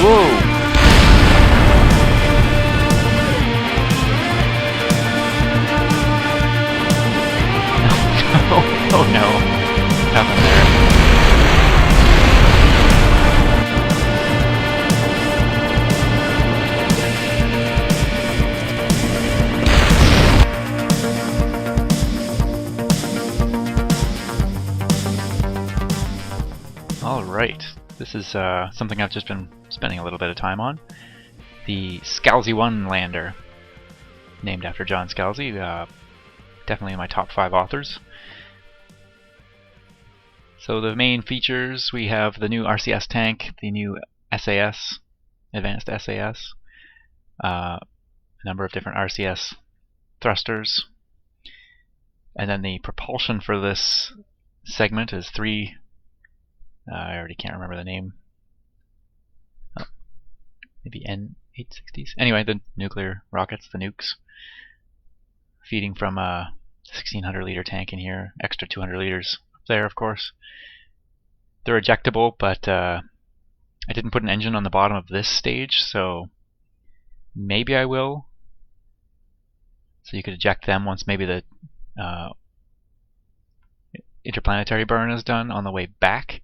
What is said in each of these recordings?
Whoa! Oh no. What happened there? Alright, this is something I've just been spending a little bit of time on. The Scalzi I lander, named after John Scalzi, definitely in my top 5 authors. So the main features, we have the new RCS tank, the new SAS, advanced SAS, a number of different RCS thrusters, and then the propulsion for this segment is 3, I already can't remember the name, maybe N860s? Anyway, the nuclear rockets, the nukes, feeding from a 1600 liter tank in here, extra 200 liters there, of course. They're ejectable, but I didn't put an engine on the bottom of this stage, so maybe I will. So you could eject them once maybe the interplanetary burn is done on the way back.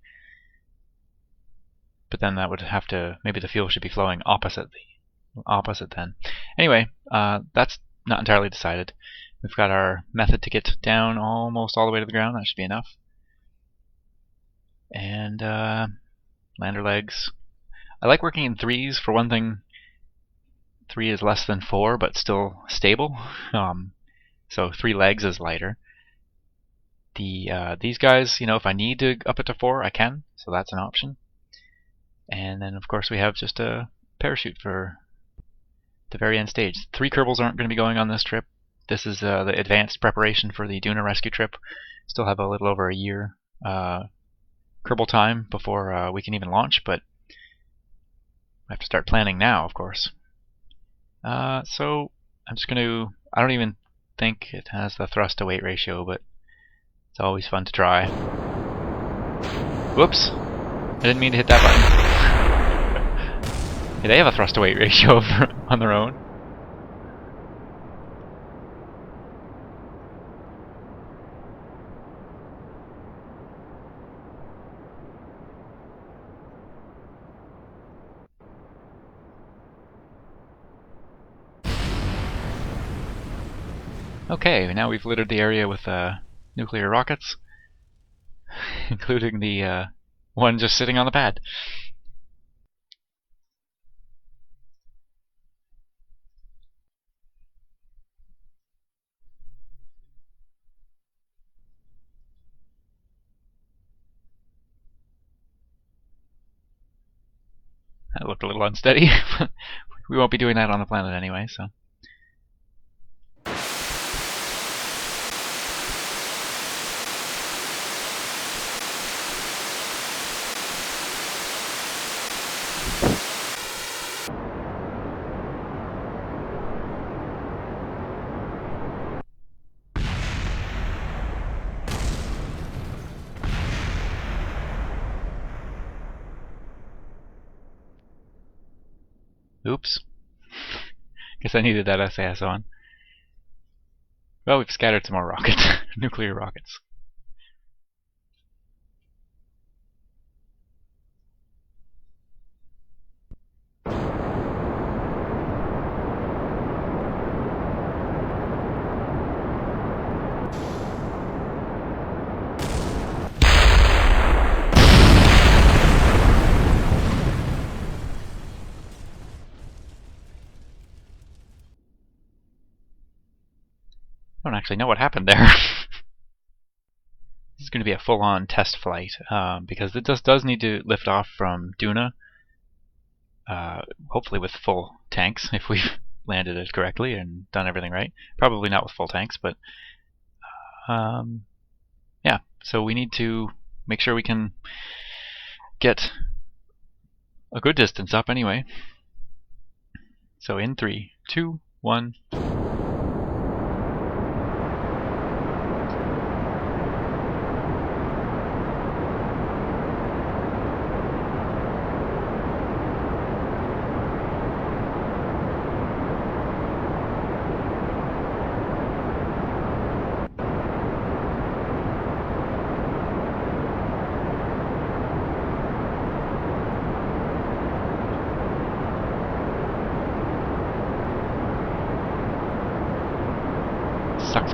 But then that would have to, maybe the fuel should be flowing opposite then. Anyway, that's not entirely decided. We've got our method to get down almost all the way to the ground. That should be enough. And lander legs. I like working in 3s. For one thing, 3 is less than 4, but still stable. So 3 legs is lighter. These guys, you know, if I need to up it to 4, I can. So that's an option. And then, of course, we have just a parachute for the very end stage. 3 Kerbals aren't going to be going on this trip. This is the advanced preparation for the Duna rescue trip. Still have a little over a year Kerbal time before we can even launch, but I have to start planning now, of course. So I'm just going to, I don't even think it has the thrust to weight ratio, but it's always fun to try. Whoops! I didn't mean to hit that button. Yeah, they have a thrust to weight ratio on their own. Okay, now we've littered the area with nuclear rockets, including the one just sitting on the pad. That looked a little unsteady. We won't be doing that on the planet anyway, so. Oops. Guess I needed that SAS on. Well, we've scattered some more rockets. Nuclear rockets. I don't actually know what happened there. This is going to be a full-on test flight because it does need to lift off from Duna, hopefully with full tanks if we've landed it correctly and done everything right. Probably not with full tanks, but yeah. So we need to make sure we can get a good distance up anyway. So in 3, 2, 1.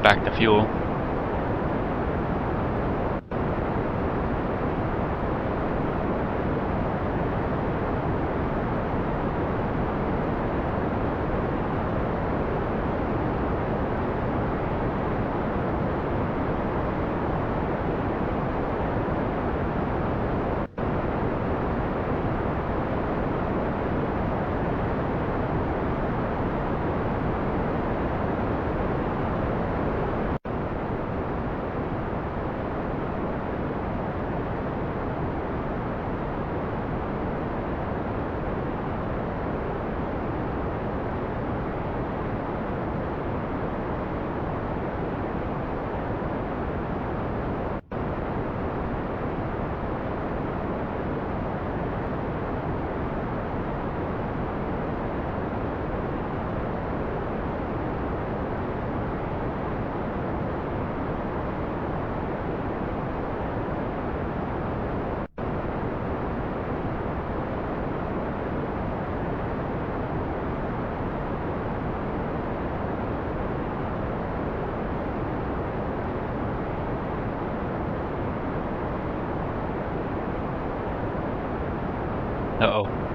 gets back to fuel. Uh-oh.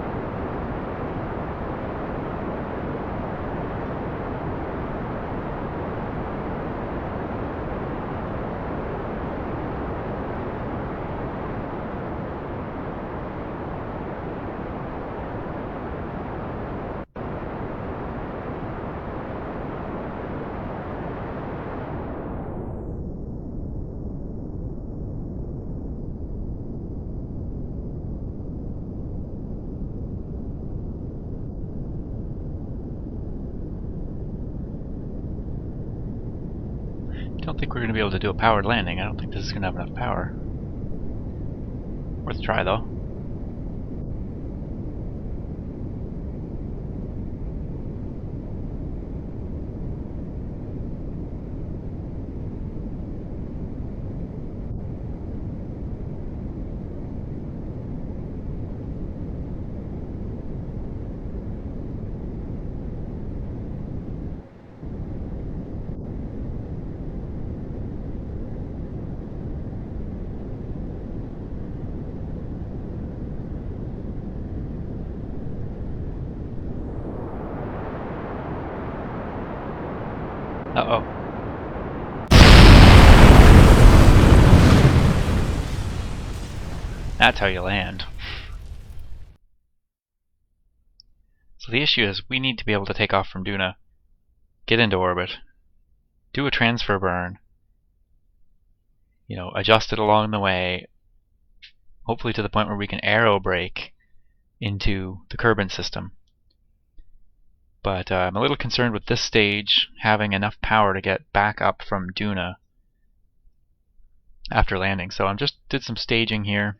I don't think we're going to be able to do a powered landing. I don't think this is going to have enough power. Worth a try, though. Uh-oh. That's how you land. So the issue is we need to be able to take off from Duna, get into orbit, do a transfer burn, adjust it along the way, hopefully to the point where we can aerobrake into the Kerbin system. But I'm a little concerned with this stage having enough power to get back up from Duna after landing. So I just did some staging here.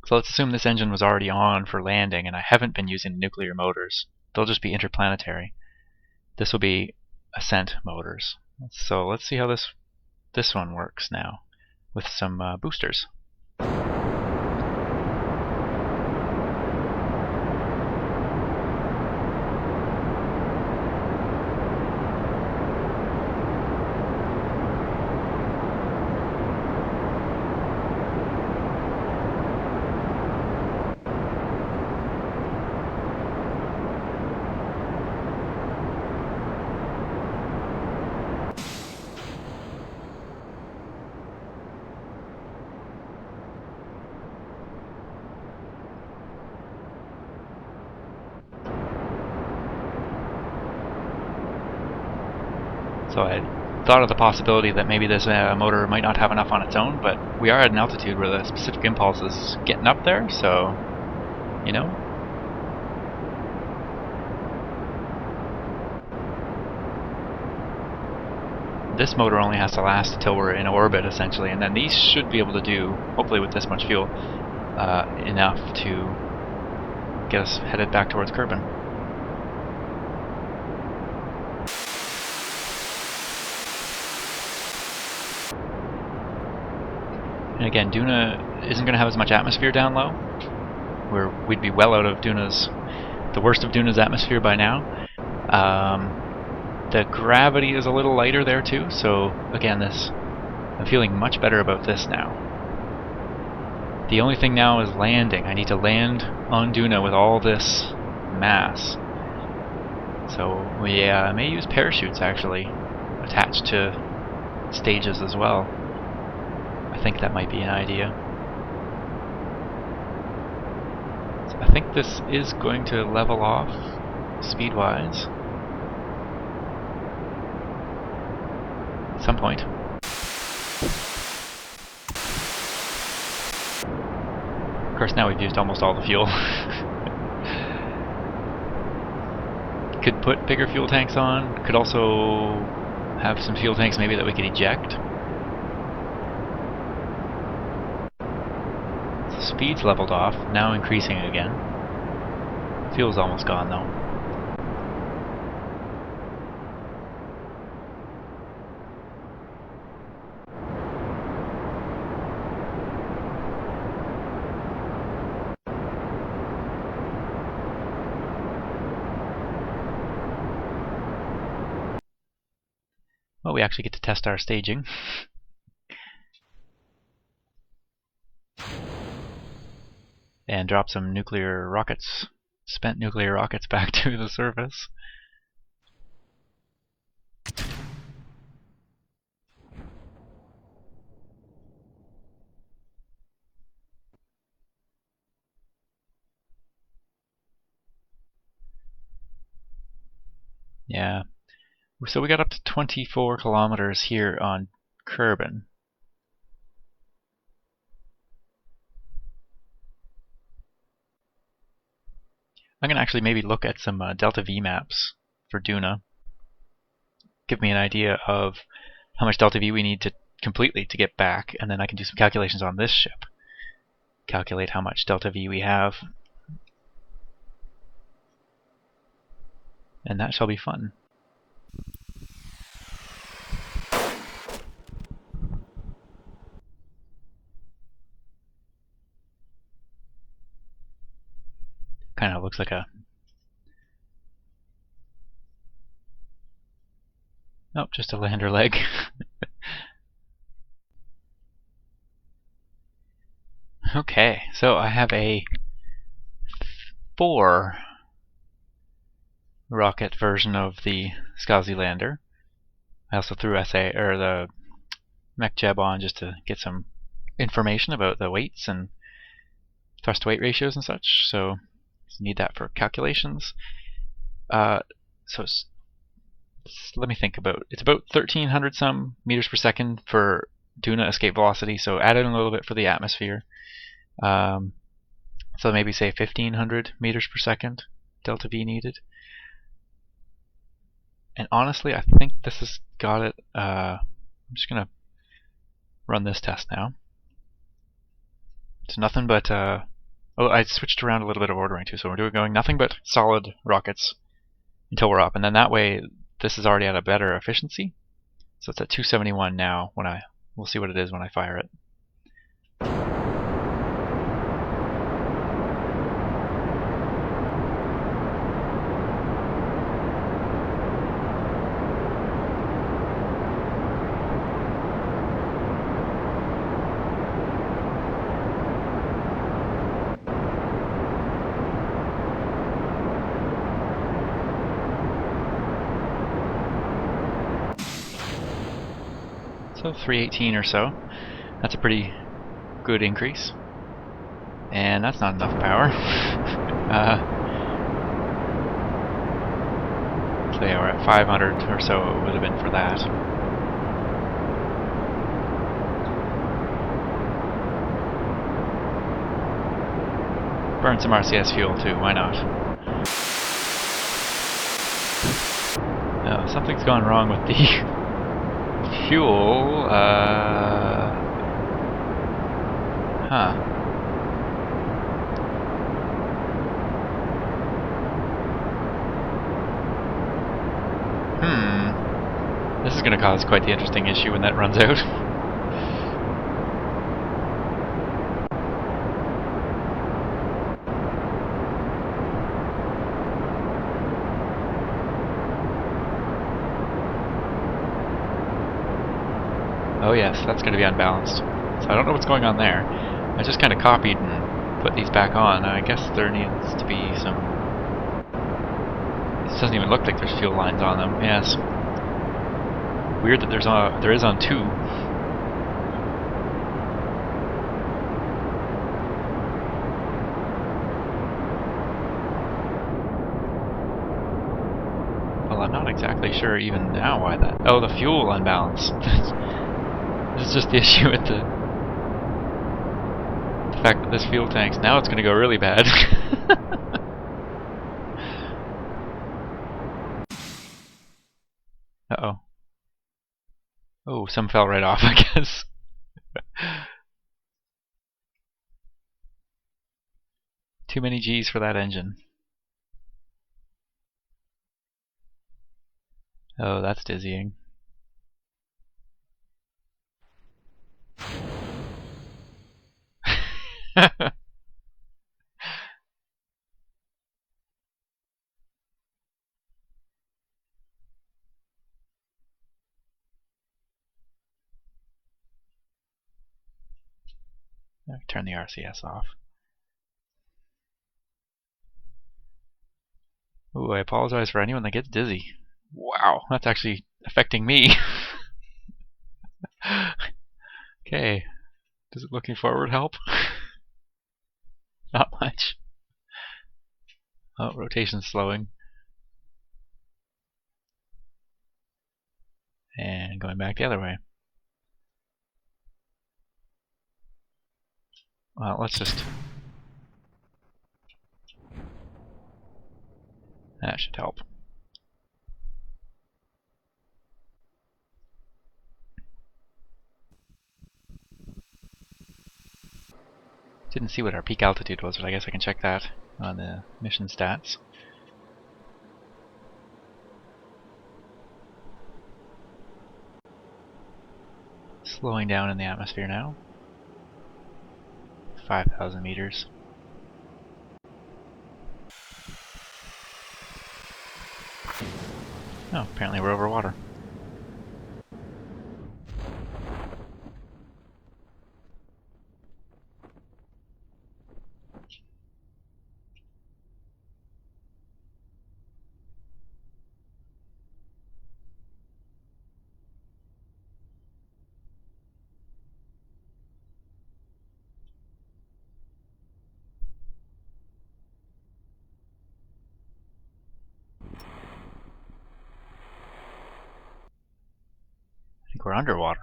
So let's assume this engine was already on for landing and I haven't been using nuclear motors. They'll just be interplanetary. This will be ascent motors. So let's see how this one works now with some boosters. So I thought of the possibility that maybe this motor might not have enough on its own, but we are at an altitude where the specific impulse is getting up there, so, This motor only has to last until we're in orbit, essentially, and then these should be able to do, hopefully with this much fuel, enough to get us headed back towards Kerbin. And again, Duna isn't going to have as much atmosphere down low, where we'd be well out of the worst of Duna's atmosphere by now. The gravity is a little lighter there too, so again, I'm feeling much better about this now. The only thing now is landing. I need to land on Duna with all this mass. So we may use parachutes actually, attached to stages as well. I think that might be an idea. So I think this is going to level off speed-wise at some point. Of course, now we've used almost all the fuel. Could put bigger fuel tanks on. Could also have some fuel tanks maybe that we could eject. So speed's leveled off, now increasing again. Fuel's almost gone though. Well, we actually get to test our staging. And drop some nuclear rockets, spent nuclear rockets back to the surface. Yeah. So we got up to 24 kilometers here on Kerbin. I'm going to actually maybe look at some delta V maps for Duna. Give me an idea of how much delta V we need to completely to get back, and then I can do some calculations on this ship. Calculate how much delta V we have. And that shall be fun. Kind of looks like a... Nope, just a lander leg. Okay, so I have a 4 rocket version of the Scalzi lander. I also threw the mech jeb on just to get some information about the weights and thrust to weight ratios and such. So need that for calculations. So let me think about. It's about 1,300 some meters per second for Duna escape velocity. So add in a little bit for the atmosphere. So maybe say 1,500 meters per second delta V needed. And honestly, I think this has got it. I'm just gonna run this test now. It's nothing but oh, I switched around a little bit of ordering too, so we're going nothing but solid rockets until we're up, and then that way this is already at a better efficiency. So it's at 271 now. We'll see what it is when I fire it. So 318 or so. That's a pretty good increase. And that's not enough power. So yeah, we're at 500 or so it would have been for that. Burn some RCS fuel too, why not? Something's gone wrong with the fuel, This is going to cause quite the interesting issue when that runs out. Oh yes, that's going to be unbalanced. So I don't know what's going on there. I just kind of copied and put these back on. I guess there needs to be some... This doesn't even look like there's fuel lines on them. Yes. Weird that there is on 2. Well, I'm not exactly sure even now why that... Oh, the fuel unbalance. This is just the issue with the fact that this fuel tank's... Now it's going to go really bad. Uh-oh. Oh, some fell right off, I guess. Too many G's for that engine. Oh, that's dizzying. Turn the RCS off. Ooh, I apologize for anyone that gets dizzy. Wow, that's actually affecting me. Okay, does it looking forward help? Not much. Oh, rotation's slowing. And going back the other way. Well, let's just... That should help. Didn't see what our peak altitude was, but I guess I can check that on the mission stats. Slowing down in the atmosphere now. 5,000 meters. Oh, apparently we're over water. I think we're underwater.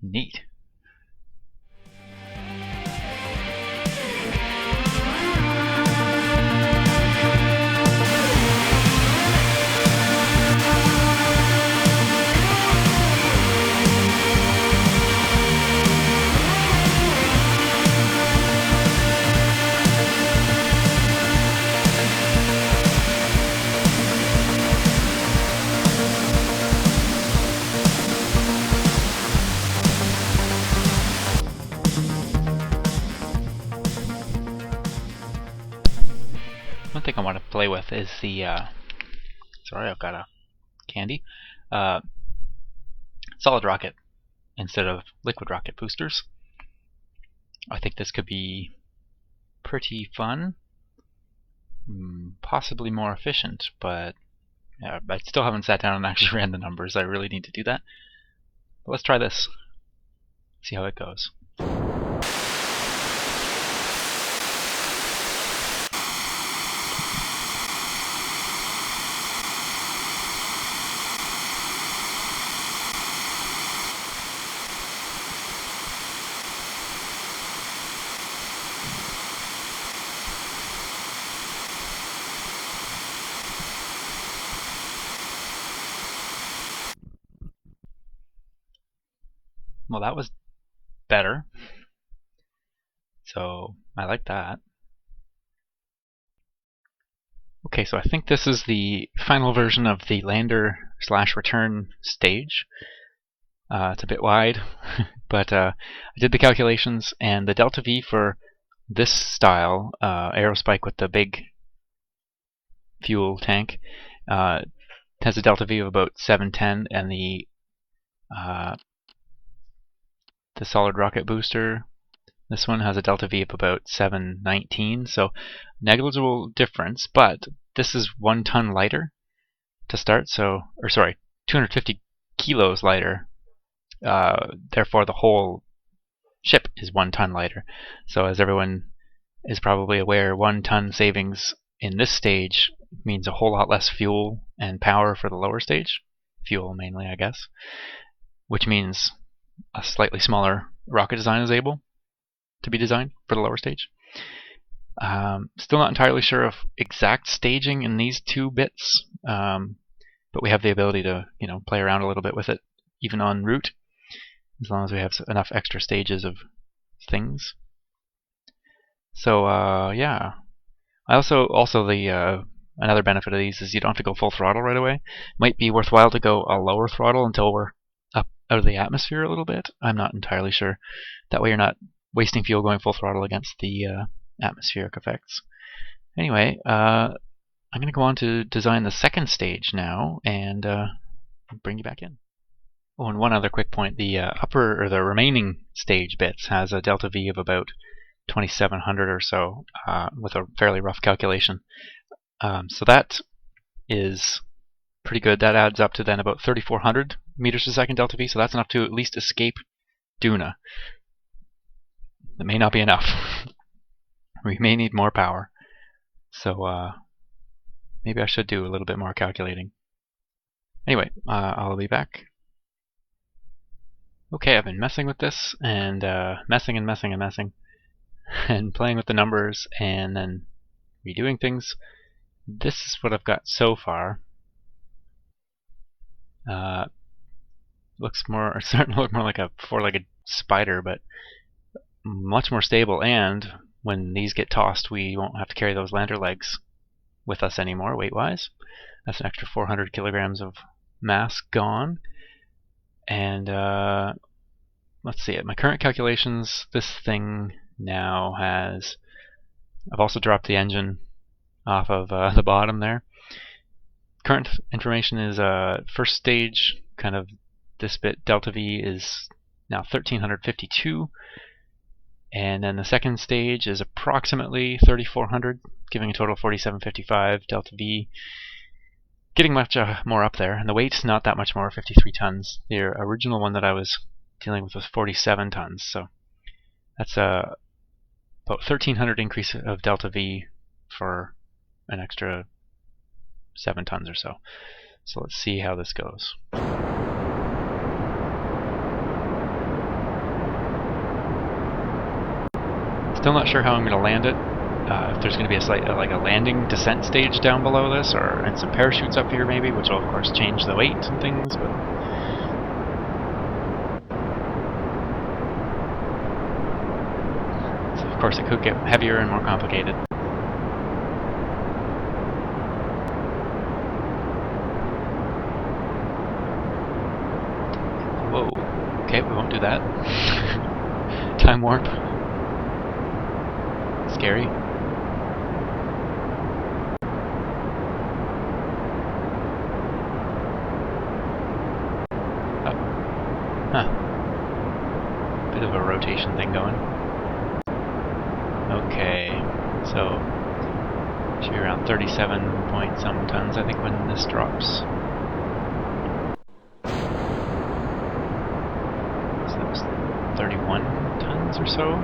Neat. One thing I want to play with is the, sorry, I've got a candy, solid rocket instead of liquid rocket boosters. I think this could be pretty fun, possibly more efficient, but I still haven't sat down and actually ran the numbers. I really need to do that. But let's try this, see how it goes. Well, that was better. So I like that. Okay, so I think this is the final version of the lander/return stage. It's a bit wide, but I did the calculations, and the delta V for this style aerospike with the big fuel tank. It has a delta V of about 710, and the solid rocket booster, this one has a delta V of about 719, so negligible difference, but this is 1 ton lighter to start, so, or sorry, 250 kilos lighter, therefore the whole ship is 1 ton lighter. So as everyone is probably aware, 1 ton savings in this stage means a whole lot less fuel and power for the lower stage. Fuel mainly, I guess. Which means a slightly smaller rocket design is able to be designed for the lower stage. Still not entirely sure of exact staging in these 2 bits, but we have the ability to, play around a little bit with it, even en route, as long as we have enough extra stages of things. So yeah, I also the another benefit of these is you don't have to go full throttle right away. Might be worthwhile to go a lower throttle until we're up out of the atmosphere a little bit. I'm not entirely sure. That way you're not wasting fuel going full throttle against the atmospheric effects. Anyway, I'm going to go on to design the second stage now and bring you back in. Oh, and one other quick point: the the remaining stage bits has a delta V of about 2700 or so, with a fairly rough calculation. So that is pretty good. That adds up to then about 3400 meters per second delta V, so that's enough to at least escape Duna. That may not be enough. We may need more power. So maybe I should do a little bit more calculating. Anyway, I'll be back. Okay, I've been messing with this, and messing and playing with the numbers and then redoing things. This is what I've got so far. Looks more, starting to look more like a 4-legged spider, but much more stable, and when these get tossed we won't have to carry those lander legs with us anymore weight-wise. That's an extra 400 kilograms of mass gone. And let's see, at my current calculations, this thing now has, I've also dropped the engine off of the bottom there. Current information is first stage, kind of this bit, delta V is now 1352, and then the second stage is approximately 3400, giving a total of 4755 delta V. Getting much more up there, and the weight's not that much more, 53 tons. The original one that I was dealing with was 47 tons, so that's about 1300 increase of delta V for an extra 7 tons or so. So let's see how this goes. Still not sure how I'm going to land it. If there's going to be a slight, like a landing descent stage down below this, and some parachutes up here maybe, which will of course change the weight and things. But so of course it could get heavier and more complicated. Whoa. Okay, we won't do that. Time warp. Scary. Oh. Huh. Bit of a rotation thing going. Okay. So, should be around 37 point some tons, I think, when this drops. So that was 31 tons or so?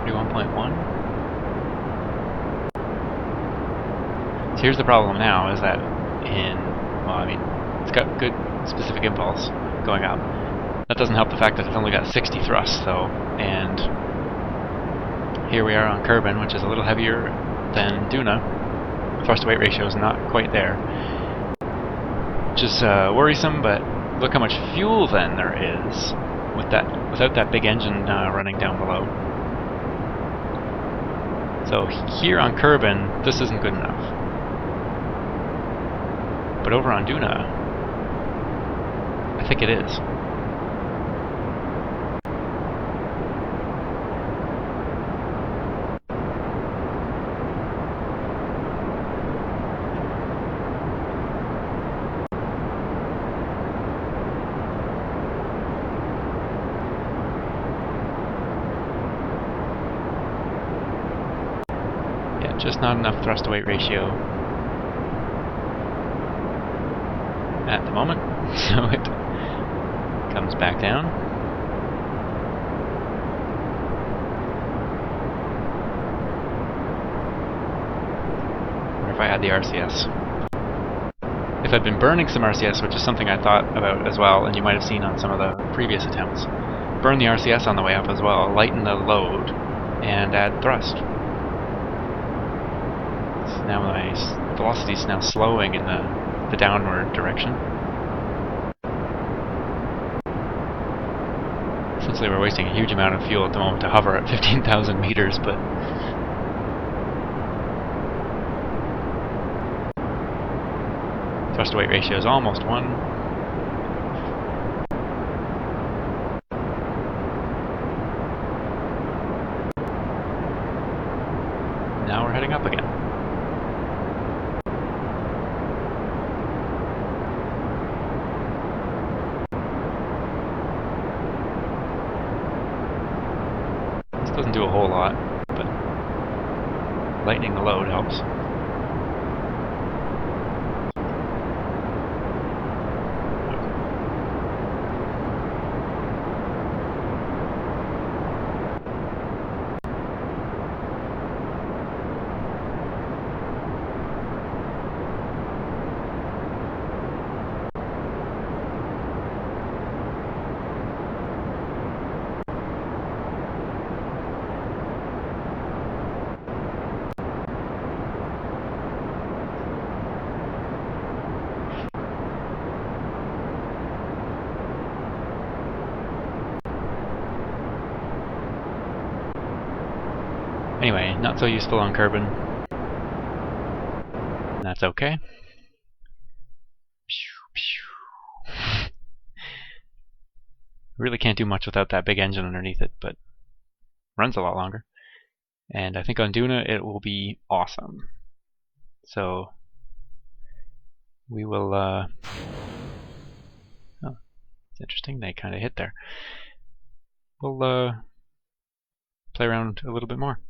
31.1. So here's the problem now, is that it's got good specific impulse going up. That doesn't help the fact that it's only got 60 thrusts though, and here we are on Kerbin, which is a little heavier than Duna. Thrust to weight ratio is not quite there, which is worrisome, but look how much fuel then there is without that big engine running down below. So here on Kerbin, this isn't good enough. But over on Duna, I think it is. Just not enough thrust to weight ratio at the moment, so it comes back down. If I had the RCS. If I'd been burning some RCS, which is something I thought about as well, and you might have seen on some of the previous attempts, burn the RCS on the way up as well, lighten the load, and add thrust. So now my velocity is now slowing in the downward direction. Essentially we're wasting a huge amount of fuel at the moment to hover at 15,000 meters, but thrust to weight ratio is almost 1. Now we're heading up again. This doesn't do a whole lot, but lightening the load helps. Anyway, not so useful on Kerbin. That's okay. Really can't do much without that big engine underneath it, but runs a lot longer. And I think on Duna it will be awesome. So we will oh, it's interesting, they kinda hit there. We'll play around a little bit more.